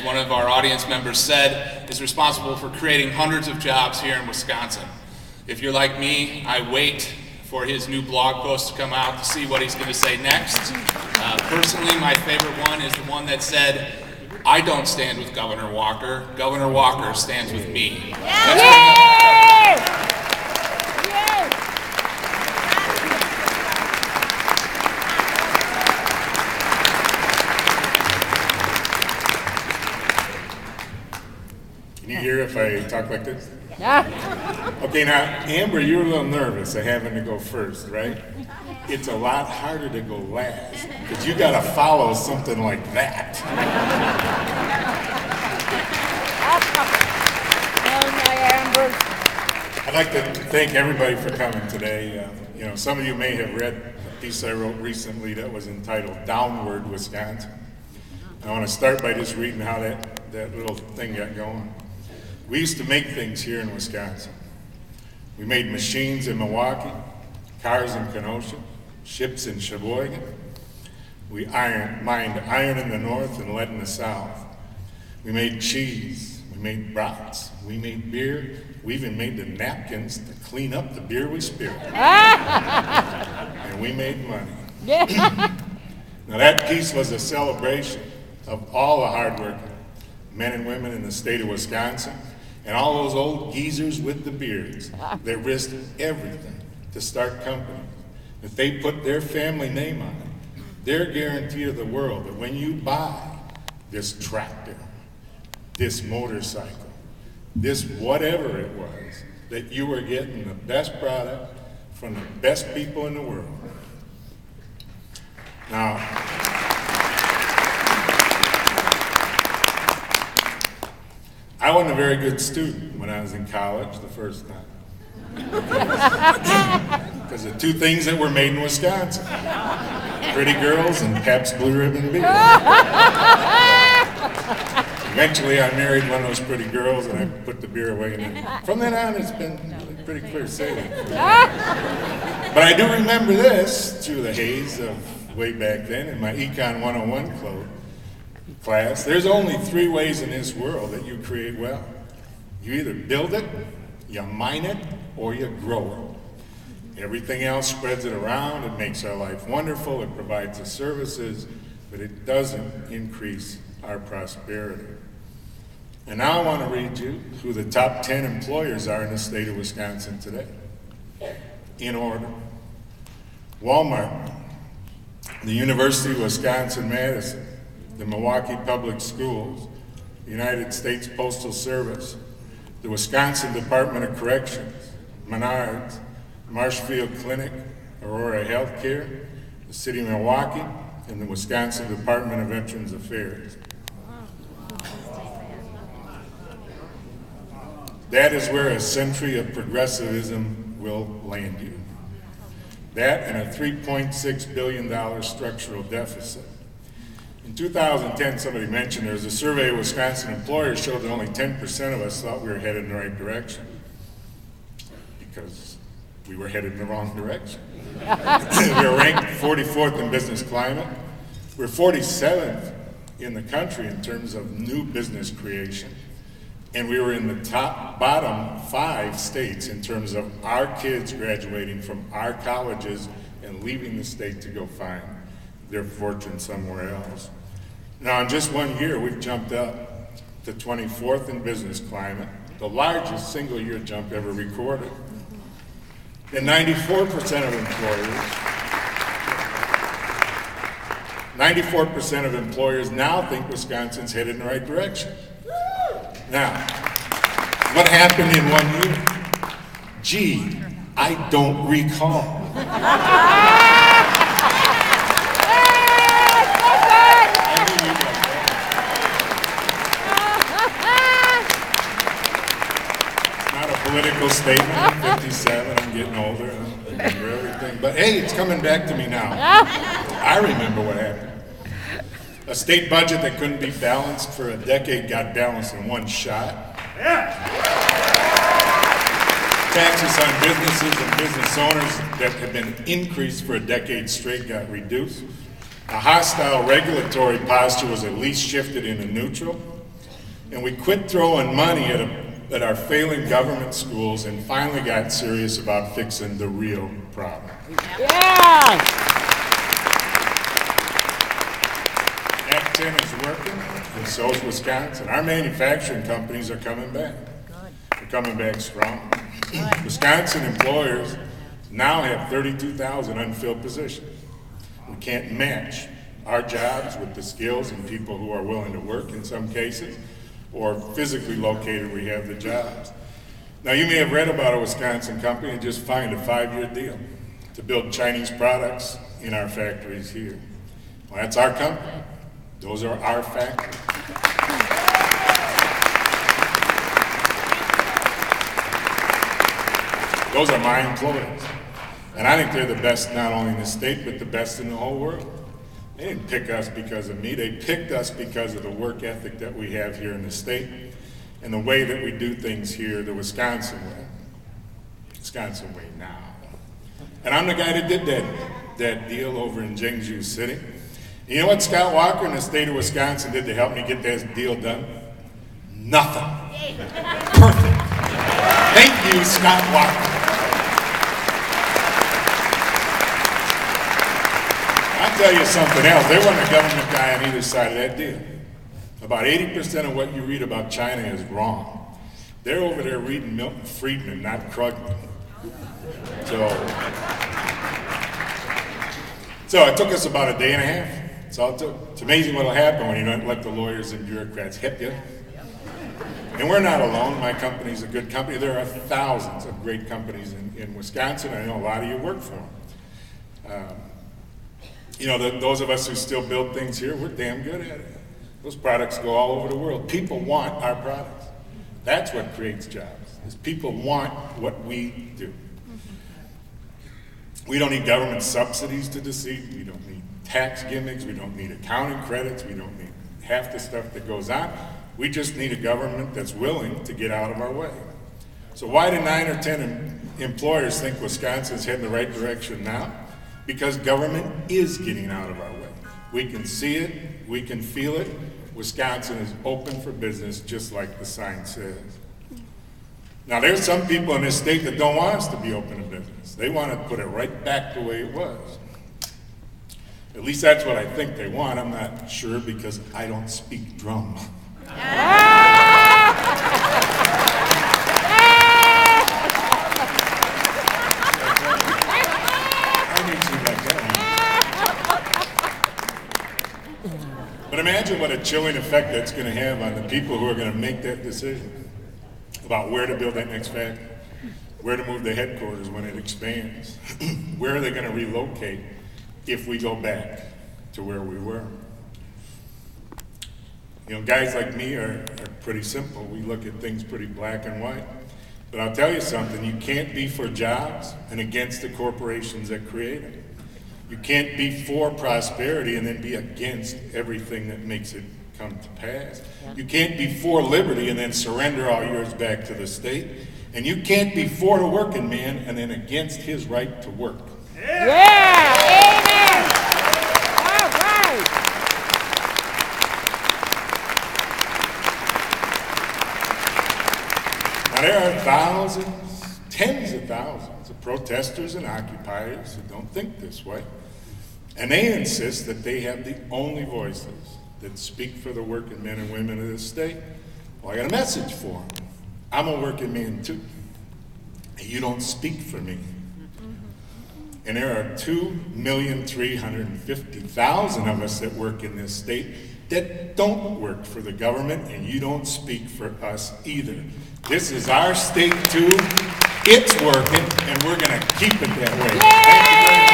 as one of our audience members said, is responsible for creating hundreds of jobs here in Wisconsin. If you're like me, I wait for his new blog post to come out to see what he's going to say next. Personally, my favorite one is the one that said, "I don't stand with Governor Walker. Governor Walker stands with me." Can you hear if I talk like this? Yeah. Okay, now, Amber, you were a little nervous of having to go first, right? It's a lot harder to go last, because you gotta follow something like that. I'd like to thank everybody for coming today. Some of you may have read a piece I wrote recently that was entitled "Downward Wisconsin." I want to start by just reading how that little thing got going. We used to make things here in Wisconsin. We made machines in Milwaukee, cars in Kenosha, ships in Sheboygan. We mined iron in the north and lead in the south. We made cheese, we made brats, we made beer, we even made the napkins to clean up the beer we spilled. And we made money. Now that piece was a celebration of all the hardworking men and women in the state of Wisconsin, and all those old geezers with the beards that risked everything to start companies. If they put their family name on it, they're guaranteed of the world that when you buy this tractor, this motorcycle, this whatever it was, that you were getting the best product from the best people in the world. Now, I wasn't a very good student when I was in college the first time. Because of two things that were made in Wisconsin: pretty girls and Pabst Blue Ribbon beer. Eventually I married one of those pretty girls and I put the beer away, and from then on it's been pretty clear sailing. But I do remember this through the haze of way back then in my Econ 101 class. There's only three ways in this world that you create wealth. You either build it, you mine it, or you grow it. Everything else spreads it around. It makes our life wonderful. It provides the services, but it doesn't increase our prosperity. And now I want to read you who the top 10 employers are in the state of Wisconsin today. In order: Walmart, the University of Wisconsin-Madison, the Milwaukee Public Schools, the United States Postal Service, the Wisconsin Department of Corrections, Menards, Marshfield Clinic, Aurora Healthcare, the City of Milwaukee, and the Wisconsin Department of Veterans Affairs. That is where a century of progressivism will land you. That and a $3.6 billion structural deficit. In 2010, somebody mentioned there was a survey of Wisconsin employers showed that only 10% of us thought we were headed in the right direction, because we were headed in the wrong direction. We were ranked 44th in business climate. We're 47th in the country in terms of new business creation. And we were in the bottom 5 states in terms of our kids graduating from our colleges and leaving the state to go find their fortune somewhere else. Now, in just 1 year, we've jumped up to 24th in business climate, the largest single year jump ever recorded. And 94% of employers now think Wisconsin's headed in the right direction. Now, what happened in 1 year? Gee, I don't recall. Political statement. I'm 57, I'm getting older, I remember everything. But hey, it's coming back to me now. I remember what happened. A state budget that couldn't be balanced for a decade got balanced in one shot. Taxes on businesses and business owners that had been increased for a decade straight got reduced. A hostile regulatory posture was at least shifted into neutral. And we quit throwing money at our failing government schools and finally got serious about fixing the real problem. Yeah! Act 10 is working, and so is Wisconsin. Our manufacturing companies are coming back. They're coming back strong. Wisconsin employers now have 32,000 unfilled positions. We can't match our jobs with the skills and people who are willing to work in some cases, or physically located where you have the jobs. Now, you may have read about a Wisconsin company that just signed a 5-year deal to build Chinese products in our factories here. Well, that's our company. Those are our factories. Those are my employees. And I think they're the best not only in the state, but the best in the whole world. They didn't pick us because of me. They picked us because of the work ethic that we have here in the state and the way that we do things here, the Wisconsin way. Wisconsin way now. And I'm the guy that did that deal over in Jiangsu City. You know what Scott Walker in the state of Wisconsin did to help me get that deal done? Nothing. Perfect. Thank you, Scott Walker. I'll tell you something else. There wasn't a government guy on either side of that deal. About 80% of what you read about China is wrong. They're over there reading Milton Friedman, not Krugman. So it took us about a day and a half. That's all it took. It's amazing what will happen when you don't let the lawyers and bureaucrats hit you. And we're not alone. My company's a good company. There are thousands of great companies in Wisconsin. I know a lot of you work for them. You know, those of us who still build things here, we're damn good at it. Those products go all over the world. People want our products. That's what creates jobs, is people want what we do. We don't need government subsidies to deceive. We don't need tax gimmicks. We don't need accounting credits. We don't need half the stuff that goes on. We just need a government that's willing to get out of our way. So why do 9 or 10 employers think Wisconsin's heading the right direction now? Because government is getting out of our way. We can see it, we can feel it. Wisconsin is open for business, just like the sign says. Now, there's some people in this state that don't want us to be open to business. They want to put it right back the way it was. At least that's what I think they want. I'm not sure because I don't speak drum. But imagine what a chilling effect that's going to have on the people who are going to make that decision about where to build that next factory, where to move the headquarters when it expands, where are they going to relocate if we go back to where we were. You know, guys like me are pretty simple. We look at things pretty black and white. But I'll tell you something, you can't be for jobs and against the corporations that create them. You can't be for prosperity and then be against everything that makes it come to pass. You can't be for liberty and then surrender all yours back to the state. And you can't be for the working man and then against his right to work. Yeah! Amen! All right! Now there are thousands, tens of thousands of protesters and occupiers who don't think this way. And they insist that they have the only voices that speak for the working men and women of this state. Well, I got a message for them. I'm a working man too. And you don't speak for me. And there are 2,350,000 of us that work in this state that don't work for the government, and you don't speak for us either. This is our state too. It's working, and we're going to keep it that way. Thank you very much.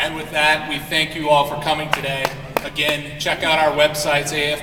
And with that, we thank you all for coming today. Again, check out our websites, AFP.